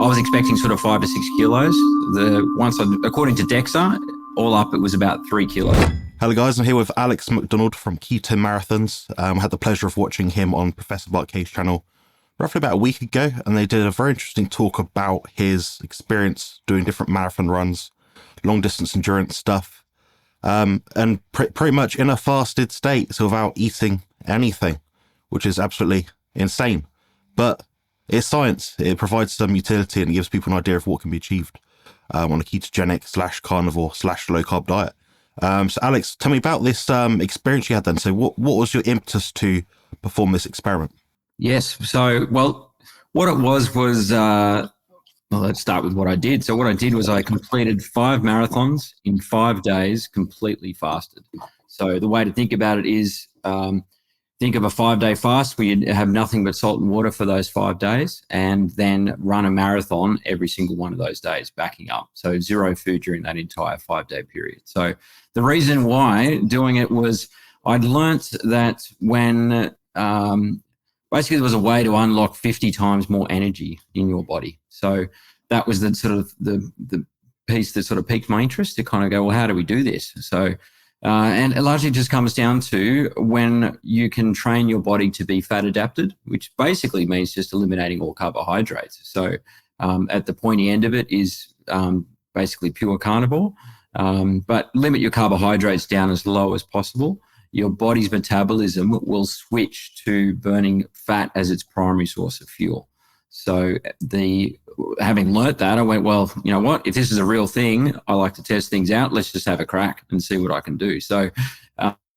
I was expecting sort of 5 to 6 kilos. According to DEXA, all up, it was about 3 kilos. Hello guys, I'm here with Alex McDonald from Keto Marathons. I had the pleasure of watching him on Professor Mark K's channel roughly about a week ago, and they did a very interesting talk about his experience doing different marathon runs, long distance endurance stuff, and pretty much in a fasted state, so without eating anything, which is absolutely insane. But it's science. It provides some utility and it gives people an idea of what can be achieved on a ketogenic / carnivore / low carb diet. So Alex, tell me about this experience you had then. So what was your impetus to perform this experiment? Yes. So, well, what it was, let's start with what I did. So what I did was I completed 5 marathons in 5 days, completely fasted. So the way to think about it is think of a 5-day fast where you have nothing but salt and water for those 5 days, and then run a marathon every single one of those days, backing up. So 0 food during that entire 5-day period. So the reason why doing it was I'd learnt that when basically there was a way to unlock 50 times more energy in your body. So that was the sort of the piece that sort of piqued my interest to kind of go, well, how do we do this? So and it largely just comes down to when you can train your body to be fat adapted, which basically means just eliminating all carbohydrates. So at the pointy end of it is basically pure carnivore, but limit your carbohydrates down as low as possible. Your body's metabolism will switch to burning fat as its primary source of fuel. So having learnt that, I went, well, you know what? If this is a real thing, I like to test things out. Let's just have a crack and see what I can do. So,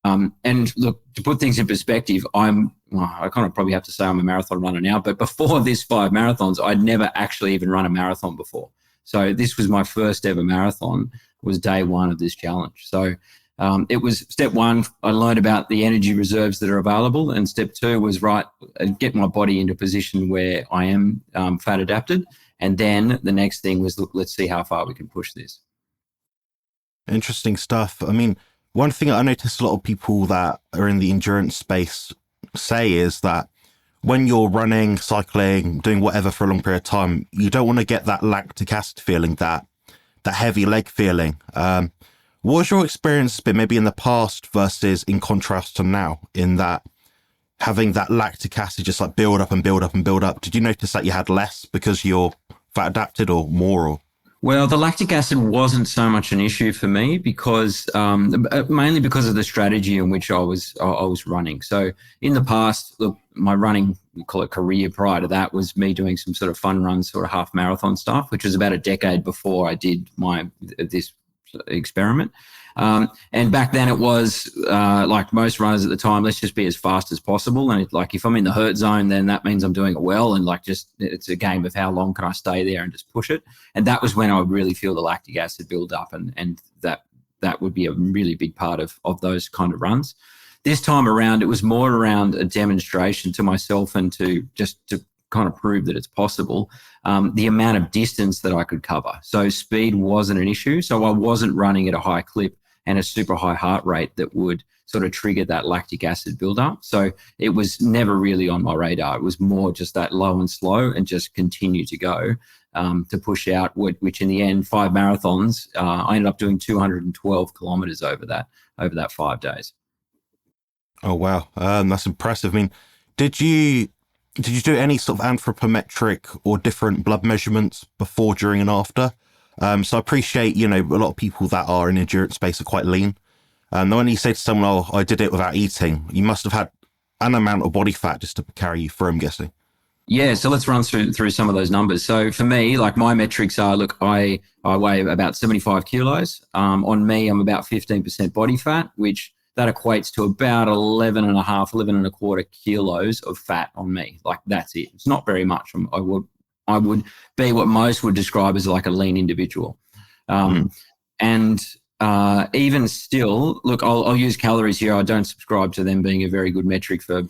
and look, to put things in perspective, I kind of probably have to say I'm a marathon runner now, but before this 5 marathons, I'd never actually even run a marathon before. So this was my first ever marathon, was day 1 of this challenge. So it was step 1, I learned about the energy reserves that are available, and step 2 was get my body into a position where I am fat adapted, and then the next thing was, look, let's see how far we can push this. Interesting stuff. I mean, one thing I noticed a lot of people that are in the endurance space say is that when you're running, cycling, doing whatever for a long period of time, you don't want to get that lactic acid feeling, that heavy leg feeling. What was your experience been maybe in the past versus in contrast to now, in that having that lactic acid just like build up and build up and build up? Did you notice that you had less because you're fat adapted, or more? Or? Well, the lactic acid wasn't so much an issue for me because mainly because of the strategy in which I was running. So in the past, look, my running, we call it career prior to that, was me doing some sort of fun runs, sort of half marathon stuff, which was about a decade before I did this experiment. And back then it was like most runners at the time, let's just be as fast as possible. And like if I'm in the hurt zone, then that means I'm doing it well. And like just it's a game of how long can I stay there and just push it. And that was when I would really feel the lactic acid build up, and that would be a really big part of those kind of runs. This time around, it was more around a demonstration to myself and to kind of prove that it's possible, the amount of distance that I could cover. So speed wasn't an issue. So I wasn't running at a high clip and a super high heart rate that would sort of trigger that lactic acid buildup. So it was never really on my radar. It was more just that low and slow and just continue to go to push out, which in the end, 5 marathons, I ended up doing 212 kilometers over that 5 days. Oh, wow. That's impressive. I mean, did you do any sort of anthropometric or different blood measurements before, during, and after? So I appreciate, a lot of people that are in endurance space are quite lean. When you say to someone, oh, I did it without eating, you must have had an amount of body fat just to carry you through, I'm guessing. Yeah, so let's run through some of those numbers. So for me, like my metrics are, look, I weigh about 75 kilos. On me, I'm about 15% body fat, which that equates to about 11 and a quarter kilos of fat on me. Like that's it. It's not very much. I would be what most would describe as like a lean individual. And even still, look, I'll use calories here. I don't subscribe to them being a very good metric for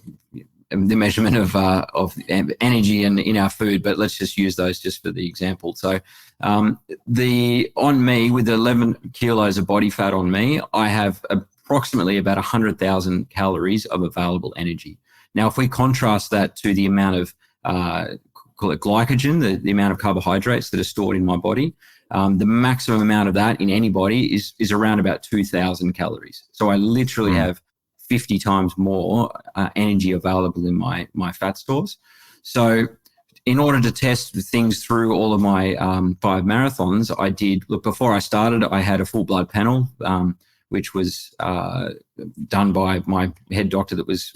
the measurement of energy in our food, but let's just use those just for the example. So on me, with 11 kilos of body fat on me, I have approximately about 100,000 calories of available energy. Now, if we contrast that to the amount of call it glycogen, the amount of carbohydrates that are stored in my body. The maximum amount of that in anybody is around about 2,000 calories. So I literally have 50 times more energy available in my fat stores. So in order to test things through all of my 5 marathons, I did, look, before I started, I had a full blood panel, which was done by my head doctor that was,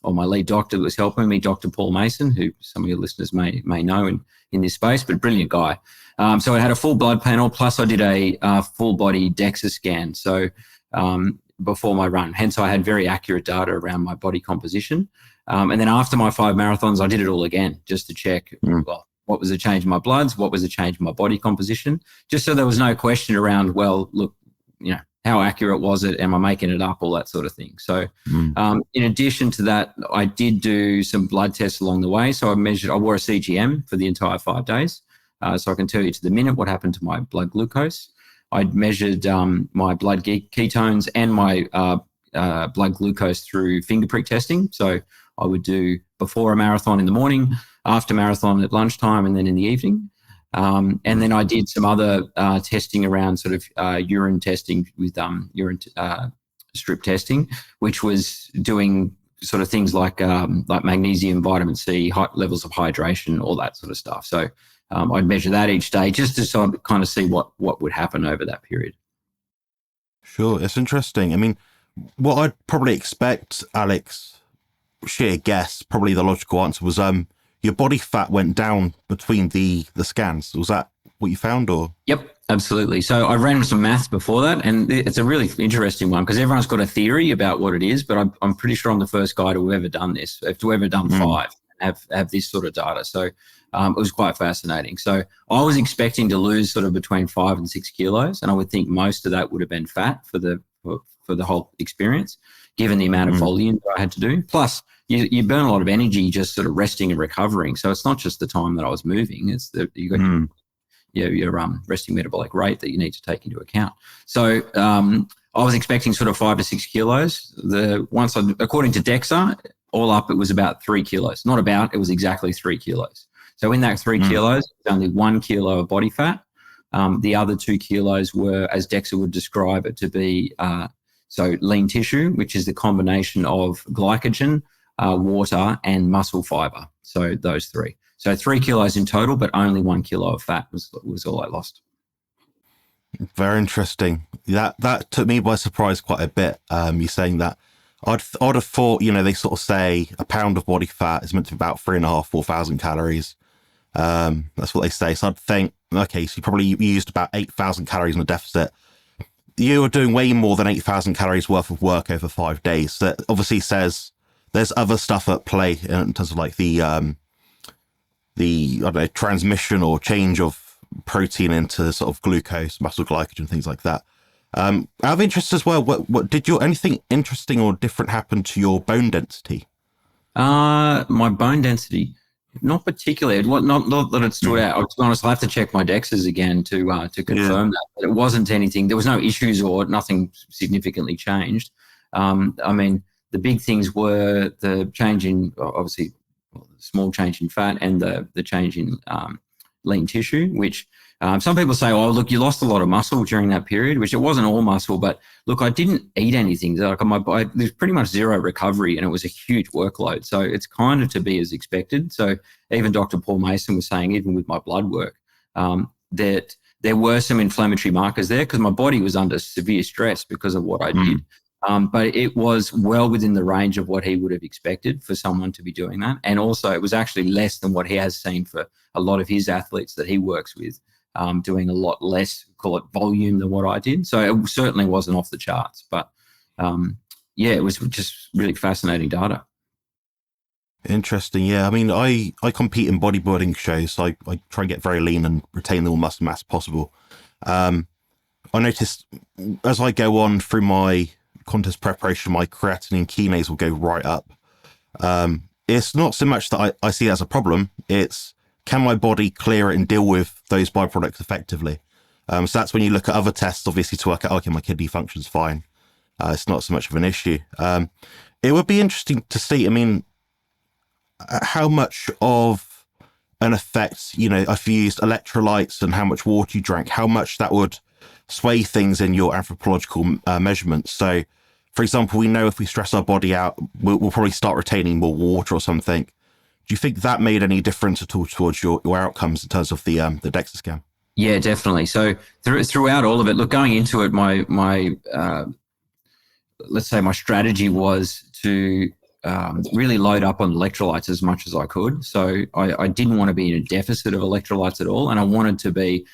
or my lead doctor that was helping me, Dr. Paul Mason, who some of your listeners may know in this space, but brilliant guy. So I had a full blood panel, plus I did a full body DEXA scan. So before my run, hence I had very accurate data around my body composition. And then after my 5 marathons, I did it all again just to check, well, what was the change in my bloods? What was the change in my body composition? Just so there was no question around, well, look, how accurate was it? Am I making it up? All that sort of thing. So in addition to that, I did do some blood tests along the way. So I wore a CGM for the entire 5 days. So I can tell you to the minute what happened to my blood glucose. I'd measured my blood ketones and my blood glucose through finger prick testing. So I would do before a marathon in the morning, after marathon at lunchtime, and then in the evening. And then I did some other testing around sort of urine testing with urine strip testing, which was doing sort of things like magnesium, vitamin C, high levels of hydration, all that sort of stuff. So I'd measure that each day just to sort of kind of see what would happen over that period. Sure, it's interesting. I mean, what I'd probably expect, Alex, sheer guess, probably the logical answer was your body fat went down between the scans. Was that what you found, or? Yep, absolutely. So I ran some maths before that, and it's a really interesting one because everyone's got a theory about what it is, but I'm pretty sure I'm the first guy to have ever done this, to ever done 5, have this sort of data. So it was quite fascinating. So I was expecting to lose sort of between 5 and 6 kilos, and I would think most of that would have been fat for the whole experience, given the amount of volume that I had to do. Plus, you burn a lot of energy just sort of resting and recovering. So it's not just the time that I was moving; it's you got your resting metabolic rate that you need to take into account. So I was expecting sort of 5 to 6 kilos. According to DEXA, all up it was about 3 kilos. Not about, it was exactly 3 kilos. So in that 3 kilos, only 1 kilo of body fat. The other 2 kilos were, as DEXA would describe it, to be so lean tissue, which is the combination of glycogen, water, and muscle fiber. So those 3. So 3 kilos in total, but only 1 kilo of fat was all I lost. Very interesting. That took me by surprise quite a bit. You saying that. I'd have thought, they sort of say a pound of body fat is meant to be about 3,500, 4,000 calories. That's what they say. So I'd think, okay, so you probably used about 8,000 calories in a deficit. You are doing way more than 8,000 calories worth of work over 5 days. That obviously says there's other stuff at play in terms of like the I don't know, transmission or change of protein into sort of glucose, muscle glycogen, things like that. Out of interest as well, what did anything interesting or different happen to your bone density? My bone density, not particularly. Not that it stood out. To be honest, I'll have to check my DEXAs again to confirm that. But it wasn't anything. There was no issues or nothing significantly changed. I mean, the big things were the change in, obviously, small change in fat and the change in lean tissue, which some people say, oh, look, you lost a lot of muscle during that period, which it wasn't all muscle. But look, I didn't eat anything. Like there's pretty much zero recovery, and it was a huge workload. So it's kind of to be as expected. So even Dr. Paul Mason was saying, even with my blood work, that there were some inflammatory markers there because my body was under severe stress because of what I did. But it was well within the range of what he would have expected for someone to be doing that. And also it was actually less than what he has seen for a lot of his athletes that he works with, doing a lot less, call it volume, than what I did. So it certainly wasn't off the charts. But it was just really fascinating data. Interesting. Yeah. I mean, I compete in bodybuilding shows, so I try and get very lean and retain all muscle mass possible. I noticed as I go on through my contest preparation, my creatinine kinase will go right up. It's not so much that I see it as a problem. It's, can my body clear it and deal with those byproducts effectively? So that's when you look at other tests, obviously, to work out, okay, my kidney function's fine. It's not so much of an issue. It would be interesting to see, I mean, how much of an effect, if you used electrolytes and how much water you drank, how much that would sway things in your anthropological measurements. So, for example, we know if we stress our body out, we'll probably start retaining more water or something. Do you think that made any difference at all towards your outcomes in terms of the DEXA scan? Yeah, definitely. So throughout all of it, look, going into it, my let's say my strategy was to really load up on electrolytes as much as I could. So I didn't want to be in a deficit of electrolytes at all, and I wanted to be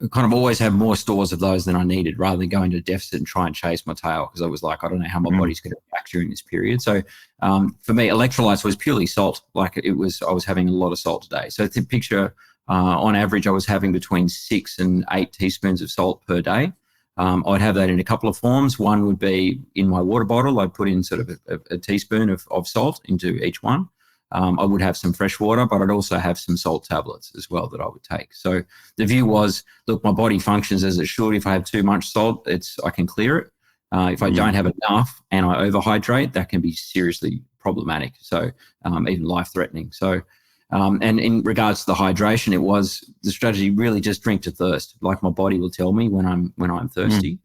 kind of always have more stores of those than I needed, rather than going to a deficit and try and chase my tail, because I was like, I don't know how my body's going to react during this period. So for me, electrolytes was purely salt. Like I was having a lot of salt a day. So to picture, on average, I was having between 6 and 8 teaspoons of salt per day. I'd have that in a couple of forms. One would be in my water bottle. I'd put in sort of a teaspoon of salt into each one. I would have some fresh water, but I'd also have some salt tablets as well that I would take. So the view was, look, my body functions as it should. If I have too much salt, I can clear it. If I don't have enough and I overhydrate, that can be seriously problematic. So even life-threatening. So and in regards to the hydration, it was the strategy really just drink to thirst. Like my body will tell me when I'm thirsty.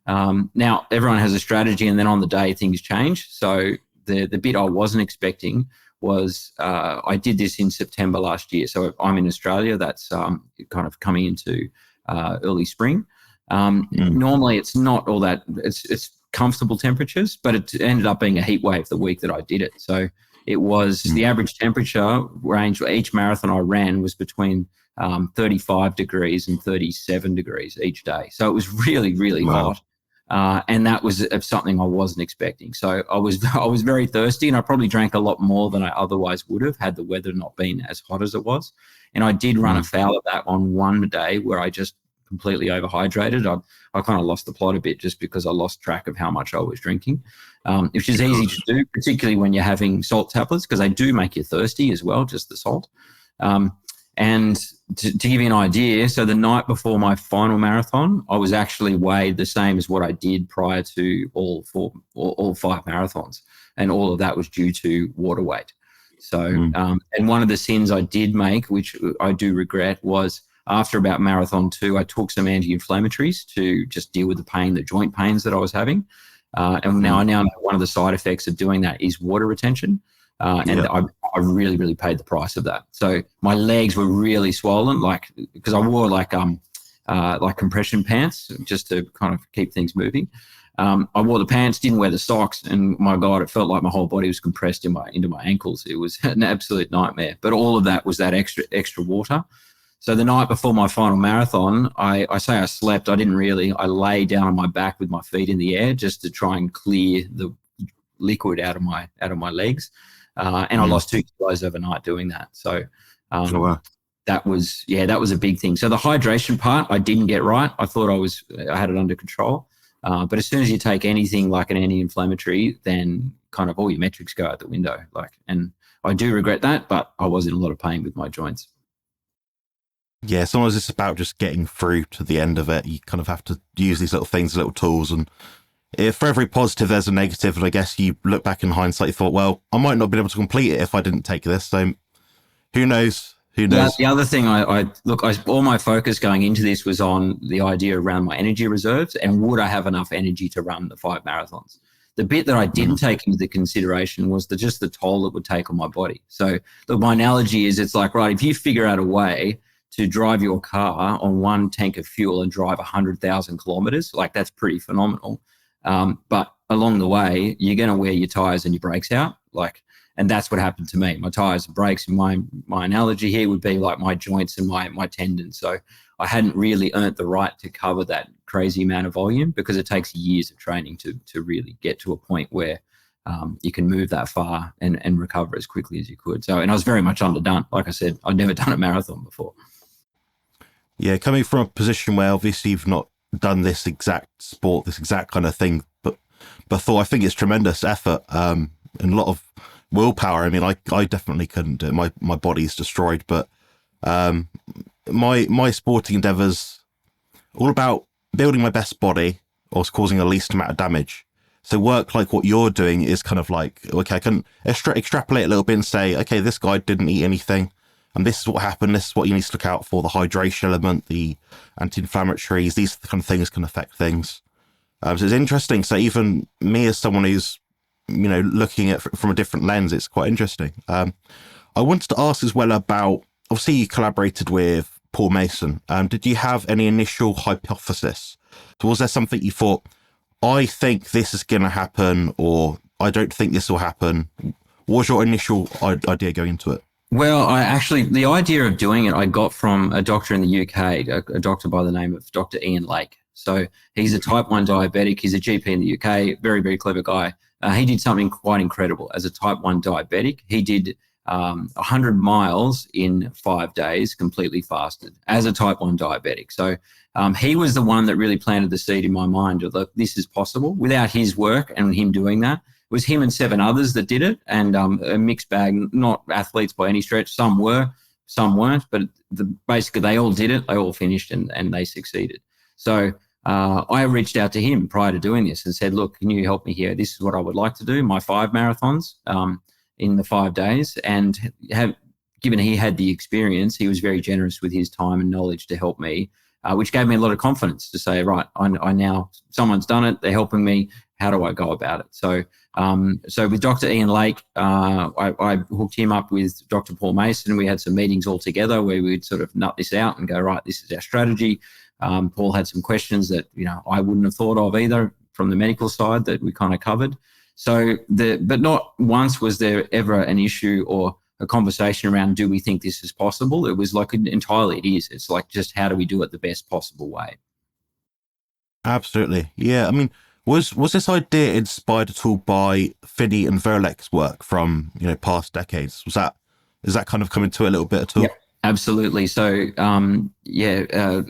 Now everyone has a strategy, and then on the day things change. So the bit I wasn't expecting was I did this in September last year. So I'm in Australia. That's kind of coming into early spring. Normally it's not all that. It's comfortable temperatures, but it ended up being a heat wave the week that I did it. So it was the average temperature range for each marathon I ran was between 35 degrees and 37 degrees each day. So it was really, really hot. And that was something I wasn't expecting. So I was very thirsty, and I probably drank a lot more than I otherwise would have had the weather not been as hot as it was. And I did run afoul of that on one day where I just completely overhydrated. I kind of lost the plot a bit just because I lost track of how much I was drinking, which is easy to do, particularly when you're having salt tablets, because they do make you thirsty as well, just the salt. And to give you an idea, so the night before my final marathon, I was actually weighed the same as what I did prior to all 5 marathons. And all of that was due to water weight. So, and one of the sins I did make, which I do regret, was after about marathon 2, I took some anti-inflammatories to just deal with the pain, the joint pains that I was having. And now I know one of the side effects of doing that is water retention. I really, really paid the price of that. So my legs were really swollen, because I wore like compression pants just to kind of keep things moving. I wore the pants, didn't wear the socks, and my God, it felt like my whole body was compressed into my ankles. It was an absolute nightmare. But all of that was that extra water. So the night before my final marathon, I say I slept. I didn't really. I lay down on my back with my feet in the air just to try and clear the liquid out of my legs. And I lost 2 kilos overnight doing that. So that was a big thing. So the hydration part I didn't get right. I thought I had it under control. But as soon as you take anything like an anti-inflammatory, then kind of all your metrics go out the window. And I do regret that, but I was in a lot of pain with my joints. Yeah, sometimes it's about just getting through to the end of it. You kind of have to use these little things, little tools, and for every positive, there's a negative. And I guess you look back in hindsight, you thought, well, I might not be able to complete it if I didn't take this. So who knows? Who knows? The other thing, all my focus going into this was on the idea around my energy reserves and would I have enough energy to run the 5 marathons. The bit that I didn't take into consideration was just the toll it would take on my body. So my analogy is, it's like, right, if you figure out a way to drive your car on 1 tank of fuel and drive 100,000 kilometers, that's pretty phenomenal. But along the way, you're going to wear your tires and your brakes out. And that's what happened to me. My tires and brakes, and my analogy here would be like my joints and my tendons. So I hadn't really earned the right to cover that crazy amount of volume, because it takes years of training to really get to a point where you can move that far and recover as quickly as you could. So, and I was very much underdone. Like I said, I'd never done a marathon before. Yeah, coming from a position where obviously you've not done this exact sport, this exact kind of thing, but I think it's tremendous effort and a lot of willpower. I mean, I definitely couldn't do it. My body's destroyed, but my sporting endeavors all about building my best body or causing the least amount of damage. So work like what you're doing is kind of like, okay, I can extrapolate a little bit and say, okay, this guy didn't eat anything, and this is what happened. This is what you need to look out for: the hydration element, the anti-inflammatories. These kind of things can affect things. So it's interesting. So even me, as someone who's looking at from a different lens, it's quite interesting. I wanted to ask as well about, obviously you collaborated with Paul Mason. Did you have any initial hypothesis? So was there something you thought, I think this is going to happen, or I don't think this will happen? What was your initial idea going into it? Well, the idea of doing it, I got from a doctor in the UK, a doctor by the name of Dr. Ian Lake. So he's a type 1 diabetic. He's a GP in the UK, very, very clever guy. He did something quite incredible as a type 1 diabetic. He did 100 miles in 5 days, completely fasted, as a type 1 diabetic. So he was the one that really planted the seed in my mind of, look, this is possible. Without his work and him doing that, it was him and 7 others that did it, and a mixed bag, not athletes by any stretch. Some were, some weren't, but basically they all did it. They all finished and they succeeded. So I reached out to him prior to doing this and said, look, can you help me here? This is what I would like to do, my 5 marathons in the 5 days. And given he had the experience, he was very generous with his time and knowledge to help me, which gave me a lot of confidence to say, right, I now, someone's done it, they're helping me. How do I go about it? So with Dr. Ian Lake, I hooked him up with Dr. Paul Mason. We had some meetings all together where we'd sort of nut this out and go, right, this is our strategy. Paul had some questions that, I wouldn't have thought of either from the medical side that we kind of covered. So but not once was there ever an issue or a conversation around, do we think this is possible? It was like entirely it is. It's like, just how do we do it the best possible way? Absolutely. Yeah. I mean, was this idea inspired at all by Finney and Verlek's work from, past decades? Is that kind of coming to it a little bit at all? Yeah, absolutely. So,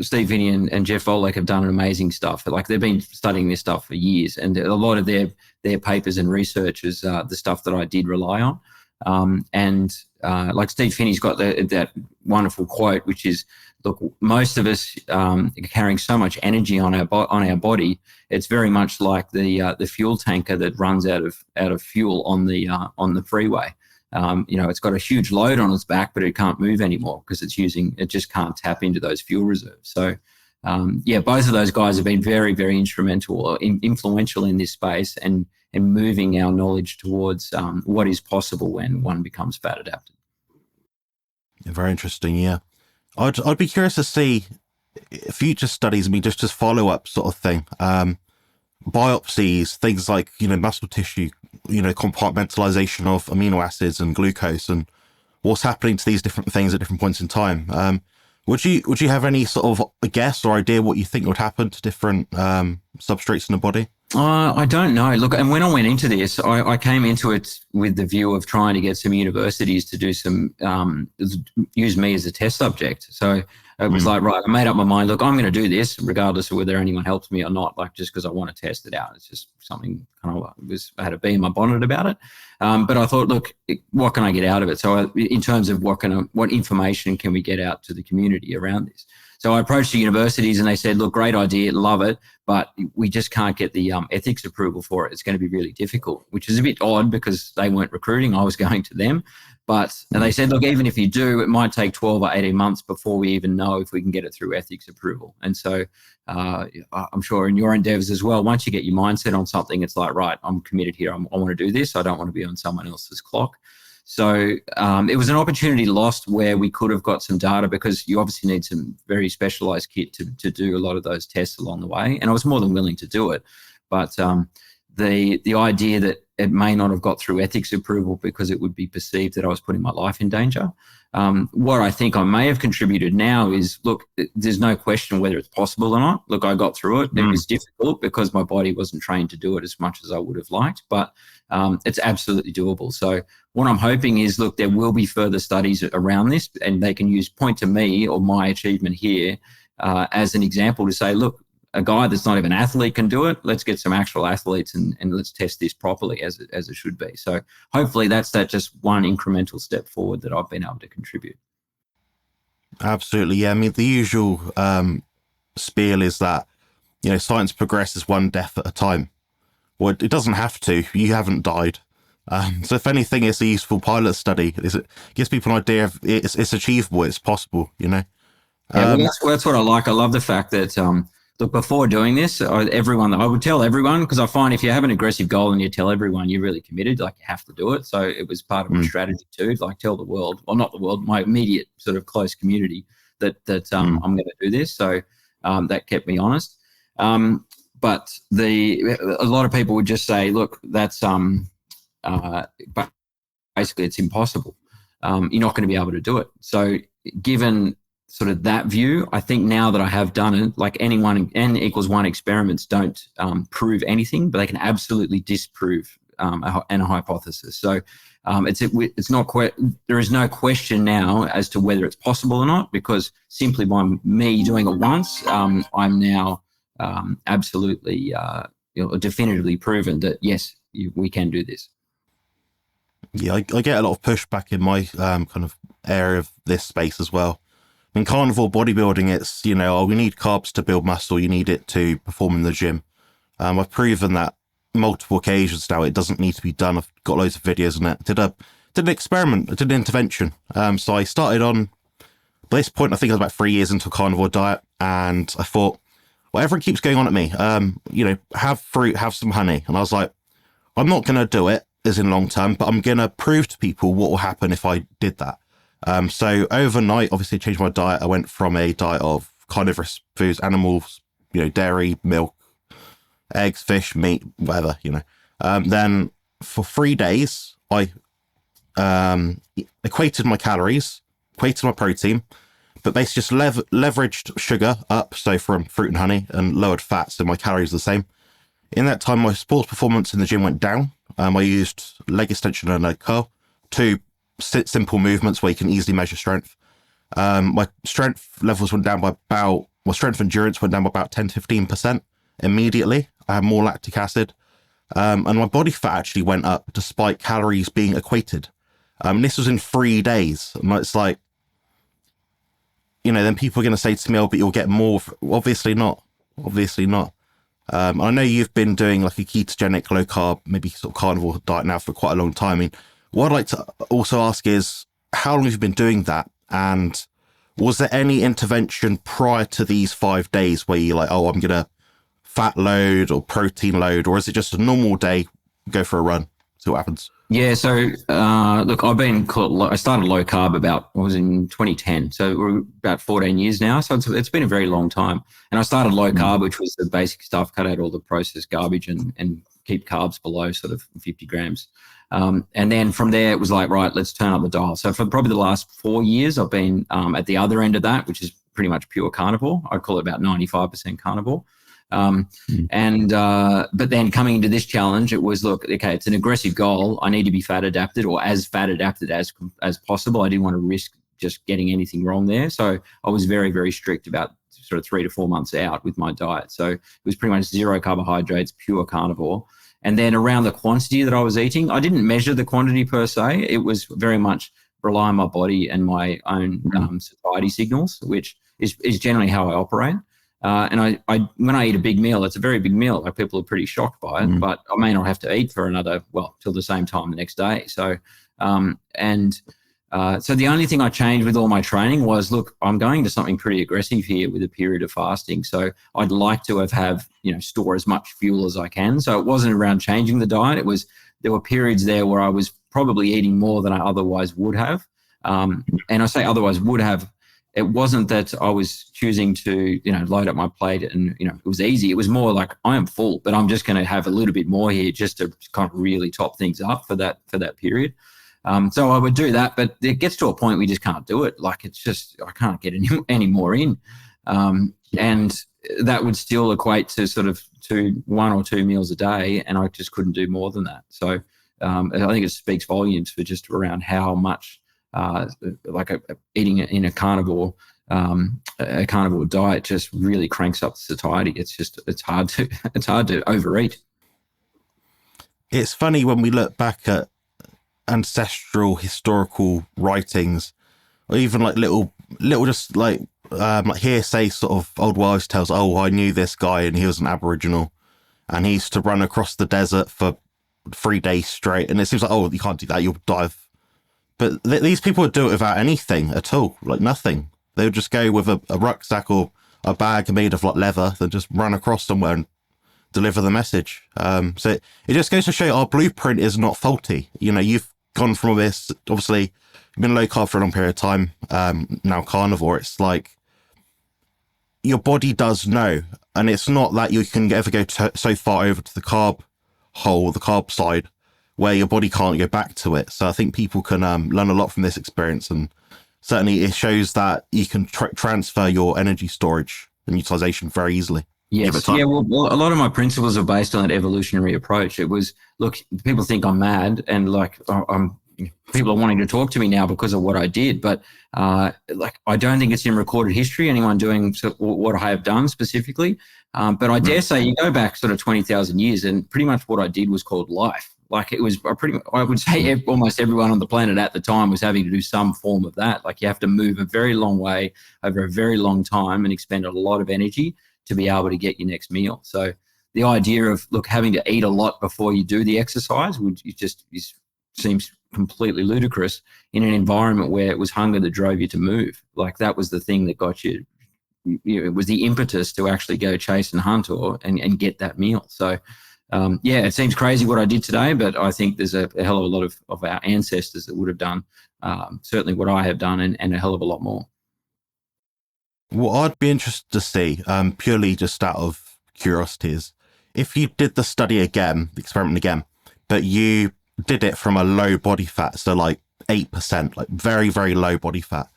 Steve Finney and Jeff Volek have done amazing stuff. Like, they've been studying this stuff for years, and a lot of their papers and research is the stuff that I did rely on. Like Steve Finney's got that wonderful quote, which is, look, most of us are carrying so much energy on our body. It's very much like the fuel tanker that runs out of fuel on the freeway. It's got a huge load on its back, but it can't move anymore because it just can't tap into those fuel reserves. So, both of those guys have been very, very instrumental or influential in this space and moving our knowledge towards what is possible when one becomes fat adapted. Yeah, very interesting. Yeah. I'd be curious to see future studies. I mean, just follow-up sort of thing. Biopsies, things like, muscle tissue, compartmentalization of amino acids and glucose, and what's happening to these different things at different points in time. Would you have any sort of a guess or idea what you think would happen to different substrates in the body? I don't know. Look, and when I went into this, I came into it with the view of trying to get some universities to do use me as a test subject. So it was like, right, I made up my mind, look, I'm going to do this regardless of whether anyone helps me or not, like just because I want to test it out. It's just something I had a bee in my bonnet about it. But I thought, look, what can I get out of it? So in terms of what information can we get out to the community around this? So I approached the universities and they said, look, great idea, love it, but we just can't get the ethics approval for it. It's going to be really difficult, which is a bit odd because they weren't recruiting. I was going to them. And they said, look, even if you do, it might take 12 or 18 months before we even know if we can get it through ethics approval. And so I'm sure in your endeavors as well, once you get your mindset on something, it's like, right, I'm committed here. I want to do this. I don't want to be on someone else's clock. So it was an opportunity lost where we could have got some data, because you obviously need some very specialized kit to do a lot of those tests along the way. And I was more than willing to do it. But the idea that it may not have got through ethics approval because it would be perceived that I was putting my life in danger. What I think I may have contributed now is, look, there's no question whether it's possible or not. Look, I got through it. It was difficult because my body wasn't trained to do it as much as I would have liked, but it's absolutely doable. So what I'm hoping is, look, there will be further studies around this, and they can point to me or my achievement here as an example to say, look, a guy that's not even an athlete can do it. Let's get some actual athletes and let's test this properly as it should be. So hopefully that's just one incremental step forward that I've been able to contribute. Absolutely. Yeah. I mean, the usual spiel is that, science progresses one death at a time. Well, it doesn't have to. You haven't died. So if anything, it's a useful pilot study. It gives people an idea of it's achievable, it's possible, you know? Yeah, well, that's what I like. I love the fact that look, before doing this, I would tell everyone, because I find if you have an aggressive goal and you tell everyone, you're really committed, like you have to do it. So it was part of my strategy too, like tell the world, well, not the world, my immediate sort of close community that I'm going to do this. So that kept me honest. But a lot of people would just say, look, that's but basically it's impossible. You're not going to be able to do it. So given sort of that view, I think now that I have done it, like N=1 experiments don't prove anything, but they can absolutely disprove a hypothesis. So it's not there is no question now as to whether it's possible or not, because simply by me doing it once, I'm now absolutely definitively proven that yes, we can do this. Yeah, I get a lot of pushback in my kind of area of this space as well. In carnivore bodybuilding, it's, we need carbs to build muscle. You need it to perform in the gym. I've proven that multiple occasions now. It doesn't need to be done. I've got loads of videos on it. Did an experiment. I did an intervention. So I started on, by this point, I think I was about 3 years into a carnivore diet. And I thought, well, everyone keeps going on at me. Have fruit, have some honey. And I was like, I'm not going to do it as in long term, but I'm going to prove to people what will happen if I did that. So overnight, obviously, I changed my diet. I went from a diet of carnivorous foods, animals, dairy, milk, eggs, fish, meat, whatever, Then for 3 days, I equated my calories, equated my protein, but basically just leveraged sugar up, so from fruit and honey, and lowered fat, so my calories are the same. In that time, my sports performance in the gym went down. I used leg extension and a curl, two simple movements where you can easily measure strength. My strength levels went down by strength endurance went down by about 10-15% immediately. I had more lactic acid. And my body fat actually went up despite calories being equated. This was in 3 days. And it's like, then people are going to say to me, oh, but you'll get more. Obviously not. Obviously not. I know you've been doing like a ketogenic, low carb, maybe sort of carnivore diet now for quite a long time. I mean, what I'd like to also ask is, how long have you been doing that? And was there any intervention prior to these 5 days where you're like, oh, I'm going to fat load or protein load, or is it just a normal day, go for a run, see what happens? Yeah, so look, I started low carb in 2010, so we're about 14 years now, so it's been a very long time. And I started low carb, which was the basic stuff, cut out all the processed garbage and keep carbs below sort of 50 grams. And then from there, it was like, right, let's turn up the dial. So for probably the last 4 years, I've been at the other end of that, which is pretty much pure carnivore. I call it about 95% carnivore. But then coming into this challenge, it was, look, okay, it's an aggressive goal. I need to be fat adapted, or as fat adapted as possible. I didn't want to risk just getting anything wrong there. So I was very, very strict about sort of 3 to 4 months out with my diet. So it was pretty much zero carbohydrates, pure carnivore. And then around the quantity that I was eating, I didn't measure the quantity per se. It was very much rely on my body and my own satiety signals, which is generally how I operate. And I when I eat a big meal, it's a very big meal. Like, people are pretty shocked by it, but I may not have to eat for another, till the same time the next day. So, so the only thing I changed with all my training was, look, I'm going to something pretty aggressive here with a period of fasting. So I'd like to have store as much fuel as I can. So it wasn't around changing the diet. There were periods there where I was probably eating more than I otherwise would have. And I say otherwise would have. It wasn't that I was choosing to, load up my plate and, it was easy. It was more like, I am full, but I'm just going to have a little bit more here just to kind of really top things up for that period. So I would do that, but it gets to a point we just can't do it. Like, it's just, I can't get any more in. And that would still equate to sort of 1 or 2 meals a day. And I just couldn't do more than that. So I think it speaks volumes for just around how much, eating in a carnivore diet just really cranks up the satiety. It's hard to overeat. It's funny when we look back at ancestral historical writings, or even like little just like hearsay sort of old wives' tales. Oh, I knew this guy and he was an Aboriginal, and he used to run across the desert for 3 days straight. And it seems like, oh, you can't do that, you'll die. But these people would do it without anything at all, like nothing. They would just go with a rucksack or a bag made of like leather, then just run across somewhere and deliver the message. So it just goes to show our blueprint is not faulty. You know, you've gone from this, obviously, you've been low carb for a long period of time, now carnivore. It's like your body does know, and it's not that you can ever go so far over to the carb hole, the carb side, where your body can't go back to it. So I think people can learn a lot from this experience, and certainly it shows that you can transfer your energy storage and utilization very easily. Yes. Yeah. Well, a lot of my principles are based on that evolutionary approach. It was, look, people think I'm mad, and like people are wanting to talk to me now because of what I did, but like I don't think it's in recorded history, anyone doing what I have done specifically. But I dare say you go back sort of 20,000 years, and pretty much what I did was called life. Like it was I would say almost everyone on the planet at the time was having to do some form of that. Like you have to move a very long way over a very long time and expend a lot of energy to be able to get your next meal. So the idea of, look, having to eat a lot before you do the exercise seems completely ludicrous in an environment where it was hunger that drove you to move. Like that was the thing that got you, it was the impetus to actually go chase and hunt and get that meal. So yeah, it seems crazy what I did today, but I think there's a hell of a lot of our ancestors that would have done certainly what I have done and a hell of a lot more. What I'd be interested to see, purely just out of curiosity, is if you did the study again, the experiment again, but you did it from a low body fat, so like 8%, like very, very low body fat,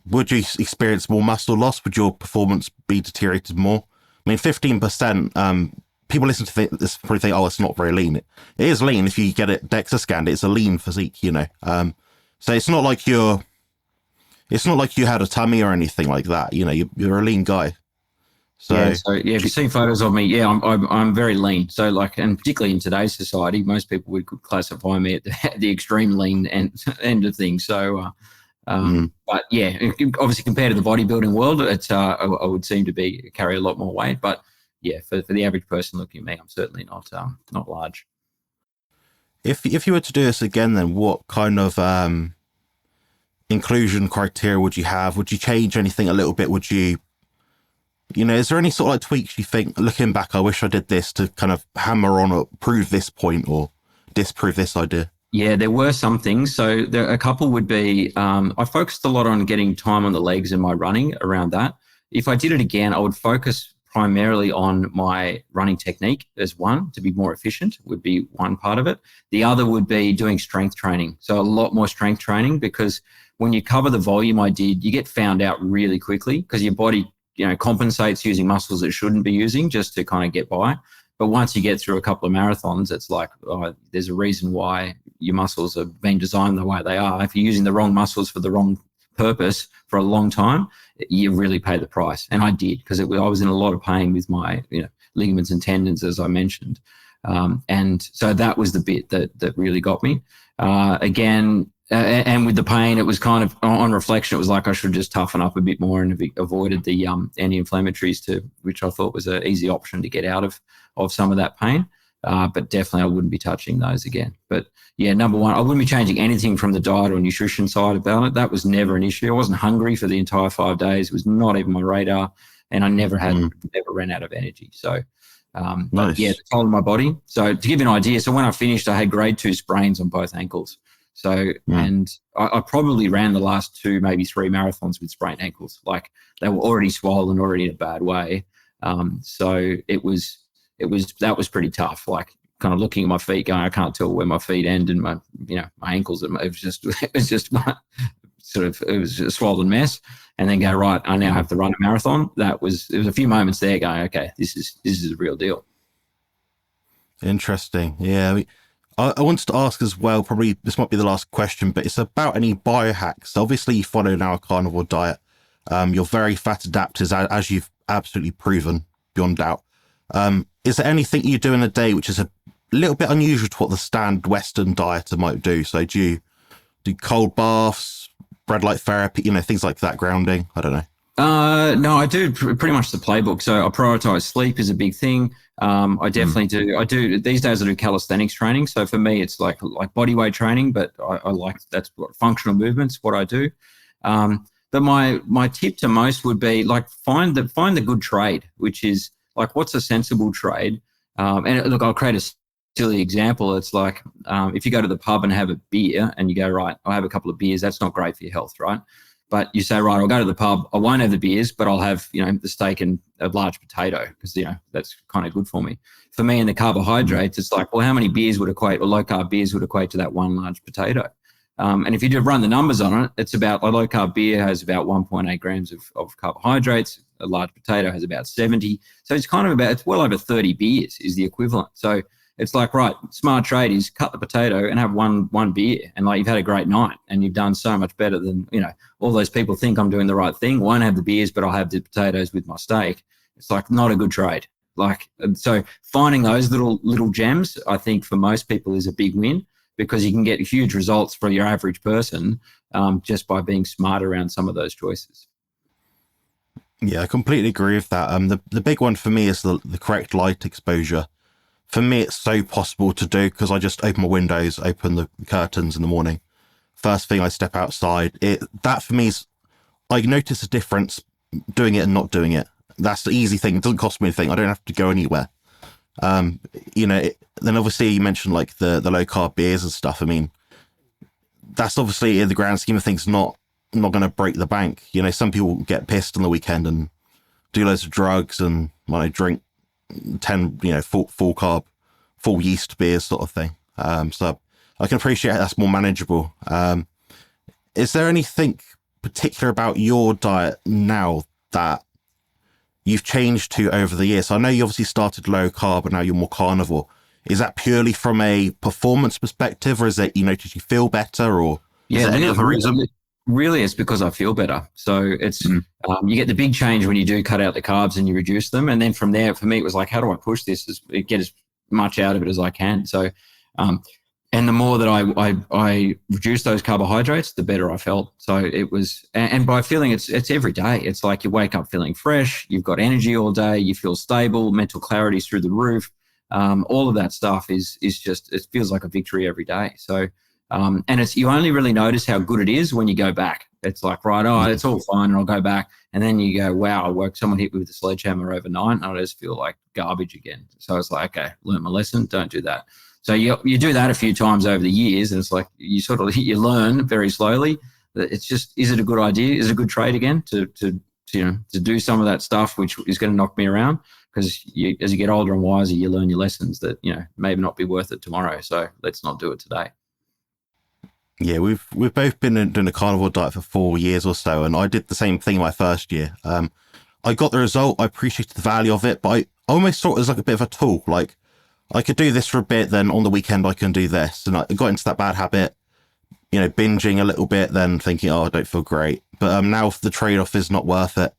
would you experience more muscle loss? Would your performance be deteriorated more? I mean, 15%, people listen to this probably think, oh, it's not very lean. It is lean if you get it DEXA scanned. It's a lean physique, you know. So it's not like you had a tummy or anything like that. You know, you're a lean guy. So yeah, if you see photos of me, yeah, I'm very lean. So like, and particularly in today's society, most people would classify me at the extreme lean end of things. So, but yeah, obviously compared to the bodybuilding world, it's I would seem to carry a lot more weight. But yeah, for the average person looking at me, I'm certainly not large. If you were to do this again, then what kind of inclusion criteria would you have? Would you change anything a little bit? Would you, is there any sort of like tweaks you think, looking back, I wish I did this to kind of hammer on or prove this point or disprove this idea? Yeah, there were some things. So a couple would be, I focused a lot on getting time on the legs and my running around that. If I did it again, I would focus primarily on my running technique as one, to be more efficient would be one part of it. The other would be doing strength training. So a lot more strength training, because when you cover the volume I did, you get found out really quickly because your body, compensates using muscles it shouldn't be using just to kind of get by. But once you get through a couple of marathons, it's like, there's a reason why your muscles are being designed the way they are. If you're using the wrong muscles for the wrong purpose for a long time, you really pay the price. And I did, because I was in a lot of pain with my ligaments and tendons, as I mentioned. And so that was the bit that really got me. And with the pain, it was kind of, on reflection, it was like I should just toughen up a bit more and have avoided the anti-inflammatories, which I thought was an easy option to get out of some of that pain. But definitely I wouldn't be touching those again. But yeah, number one, I wouldn't be changing anything from the diet or nutrition side about it. That was never an issue. I wasn't hungry for the entire 5 days. It was not even my radar. And I never ran out of energy. So, nice. Yeah, the toll on my body. So to give you an idea, so when I finished, I had grade 2 sprains on both ankles. So, and I probably ran the last 2, maybe 3 marathons with sprained ankles. Like they were already swollen, already in a bad way. So that was pretty tough. Like kind of looking at my feet going, I can't tell where my feet end and my ankles. It was just a swollen mess. And then go, right, I now have to run a marathon. It was a few moments there going, okay, this is a real deal. Interesting. Yeah. I wanted to ask as well, probably this might be the last question, but it's about any biohacks. Obviously, you follow now a carnivore diet. You're very fat adapters, as you've absolutely proven beyond doubt. Is there anything you do in a day which is a little bit unusual to what the standard Western dieter might do? So do you do cold baths, red light therapy, things like that, grounding? I don't know. No, I do pretty much the playbook. So I prioritize sleep is a big thing. I definitely do. I do these days. I do calisthenics training. So for me, it's like body weight training, but I like that's what functional movements. What I do. But my tip to most would be like find the good trade, which is like what's a sensible trade. And look, I'll create a silly example. It's like if you go to the pub and have a beer, and you go, right, I'll have a couple of beers. That's not great for your health, right? But you say, right, I'll go to the pub. I won't have the beers, but I'll have, the steak and a large potato because, that's kind of good for me. For me and the carbohydrates, it's like, well, how many beers would equate, or low carb beers would equate to that one large potato? And if you do run the numbers on it, it's about a low carb beer has about 1.8 grams of carbohydrates. A large potato has about 70. So it's kind of it's well over 30 beers is the equivalent. So it's like, right, smart trade is cut the potato and have one beer, and like you've had a great night and you've done so much better than, all those people think I'm doing the right thing. Won't have the beers, but I'll have the potatoes with my steak. It's like not a good trade. So finding those little gems, I think for most people is a big win, because you can get huge results for your average person just by being smart around some of those choices. Yeah, I completely agree with that. The big one for me is the correct light exposure. For me, it's so possible to do because I just open my windows, open the curtains in the morning. First thing I step outside, that for me is, I notice a difference doing it and not doing it. That's the easy thing. It doesn't cost me anything. I don't have to go anywhere. Then obviously you mentioned like the low carb beers and stuff. I mean, that's obviously in the grand scheme of things not going to break the bank. Some people get pissed on the weekend and do loads of drugs and drink 10 full carb, full yeast beers sort of thing. So I can appreciate that's more manageable. Is there anything particular about your diet now that you've changed to over the years? So I know you obviously started low carb and now you're more carnivore. Is that purely from a performance perspective, or is it did you feel better, or is there any other reason? Really, it's because I feel better. So it's you get the big change when you do cut out the carbs and you reduce them, and then from there, for me, it was like, how do I push this get as much out of it as I can? So, and the more that I reduced those carbohydrates, the better I felt. So it was, and by feeling it's every day. It's like you wake up feeling fresh, you've got energy all day, you feel stable, mental clarity's through the roof. All of that stuff is just, it feels like a victory every day. So. And you only really notice how good it is when you go back. It's like, right, it's all fine, and I'll go back. And then you go, wow, someone hit me with a sledgehammer overnight, and I just feel like garbage again. So it's like, okay, learn my lesson, don't do that. So you do that a few times over the years, and it's like you learn very slowly that it's just, is it a good idea? Is it a good trade again to do some of that stuff which is going to knock me around? Because as you get older and wiser, you learn your lessons that, maybe not be worth it tomorrow. So let's not do it today. Yeah, we've both been doing a carnivore diet for 4 years or so, and I did the same thing my first year. I got the result. I appreciated the value of it, but I almost saw it as like a bit of a tool. Like, I could do this for a bit, then on the weekend I can do this. And I got into that bad habit, binging a little bit, then thinking, oh, I don't feel great. But now the trade-off is not worth it.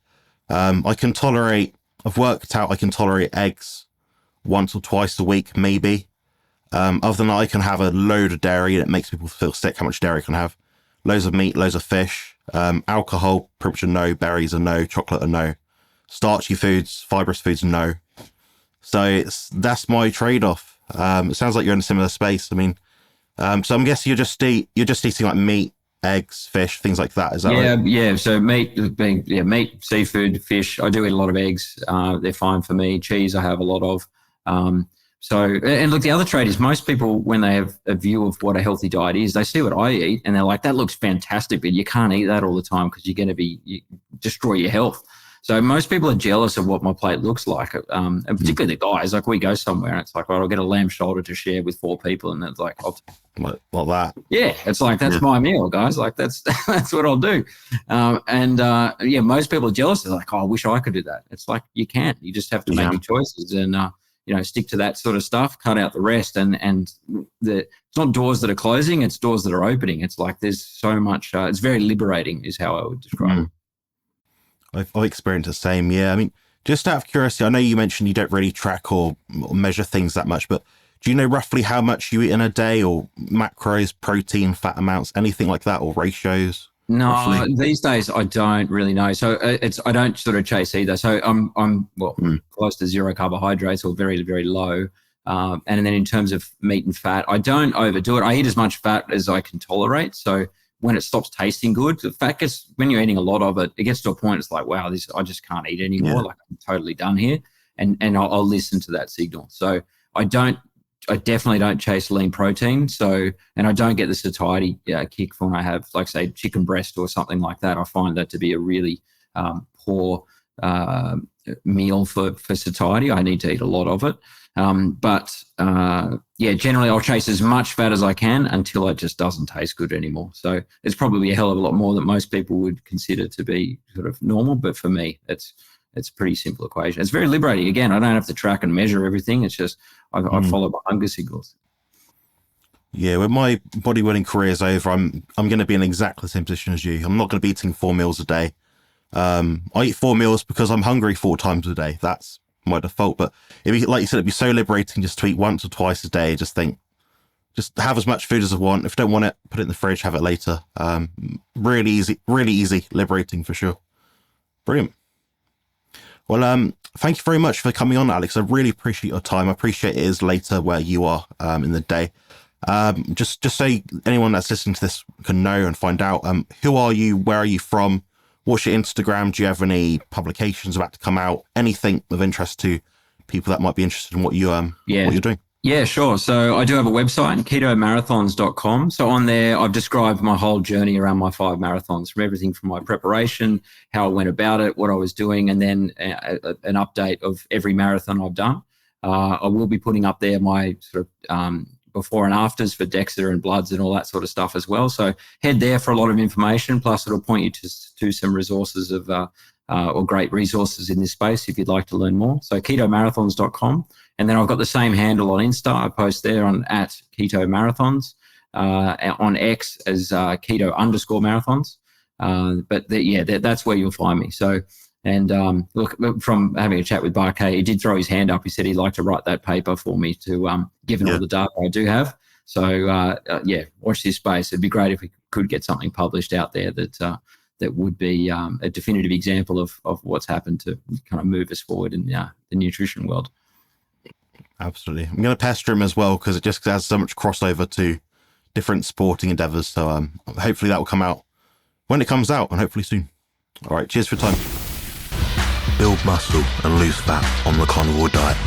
I've worked out I can tolerate eggs once or twice a week, maybe. Other than that, I can have a load of dairy, and it makes people feel sick how much dairy I can have. Loads of meat, loads of fish. Alcohol, pretty much a no. Berries, a no. Chocolate, a no. Starchy foods, fibrous foods, no. So that's my trade-off. It sounds like you're in a similar space. I mean, so I'm guessing you're just eating like meat, eggs, fish, things like that. Is that right? Yeah. So meat, seafood, fish. I do eat a lot of eggs. They're fine for me. Cheese, I have a lot of. And look, the other trade is most people, when they have a view of what a healthy diet is, they see what I eat and they're like, that looks fantastic, but you can't eat that all the time because you're going to destroy your health. So most people are jealous of what my plate looks like, and particularly the guys. Like, we go somewhere and it's like, right, I'll get a lamb shoulder to share with 4 people, and it's like, like that. Yeah, it's like, that's my meal, guys. Like, that's what I'll do. Most people are jealous. They're like, oh, I wish I could do that. It's like, you can't. You just have to make your choices and stick to that sort of stuff. Cut out the rest, and it's not doors that are closing; it's doors that are opening. It's like there's so much. It's very liberating, is how I would describe it. I've experienced the same. Yeah, I mean, just out of curiosity, I know you mentioned you don't really track or measure things that much, but do you know roughly how much you eat in a day, or macros, protein, fat amounts, anything like that, or ratios? No, roughly? these days I don't really know. So I don't sort of chase either. So I'm close to zero carbohydrates or very, very low. And then in terms of meat and fat, I don't overdo it. I eat as much fat as I can tolerate. So when it stops tasting good, the fat gets, when you're eating a lot of it, it gets to a point, it's like, wow, this, I just can't eat anymore. Yeah. Like I'm totally done here. And I'll listen to that signal. So I definitely don't chase lean protein. So, and I don't get the satiety kick from when I have, like, say, chicken breast or something like that. I find that to be a really poor meal for satiety. I need to eat a lot of it. Generally I'll chase as much fat as I can until it just doesn't taste good anymore. So it's probably a hell of a lot more than most people would consider to be sort of normal. But for me, it's a pretty simple equation. It's very liberating. Again, I don't have to track and measure everything. It's just I follow my hunger signals. Yeah, when my bodybuilding career is over, I'm going to be in exactly the same position as you. I'm not going to be eating 4 meals a day. I eat 4 meals because I'm hungry 4 times a day. That's my default. But like you said, it'd be so liberating just to eat once or twice a day. Just have as much food as I want. If I don't want it, put it in the fridge, have it later. Really easy, liberating for sure. Brilliant. Well, thank you very much for coming on, Alex. I really appreciate your time. I appreciate it is later where you are in the day. Just so anyone that's listening to this can know and find out, who are you? Where are you from? What's your Instagram? Do you have any publications about to come out? Anything of interest to people that might be interested in what you're doing? Yeah, sure. So I do have a website, ketomarathons.com. So on there, I've described my whole journey around my 5 marathons, from everything from my preparation, how I went about it, what I was doing, and then an update of every marathon I've done. I will be putting up there my sort of before and afters for DEXA and bloods and all that sort of stuff as well. So head there for a lot of information. Plus, it'll point you to some resources or great resources in this space if you'd like to learn more. So ketomarathons.com. And then I've got the same handle on Insta. I post there on @ketomarathons, on X as keto_marathons. That's where you'll find me. So, and look, from having a chat with Barkay, he did throw his hand up. He said he'd like to write that paper for me to, given all the data I do have. So watch this space. It'd be great if we could get something published out there that would be a definitive example of what's happened to kind of move us forward in the nutrition world. Absolutely. I'm going to pester him as well because it just has so much crossover to different sporting endeavors. So hopefully that will come out when it comes out, and hopefully soon. All right. Cheers for your time. Build muscle and lose fat on the carnivore diet.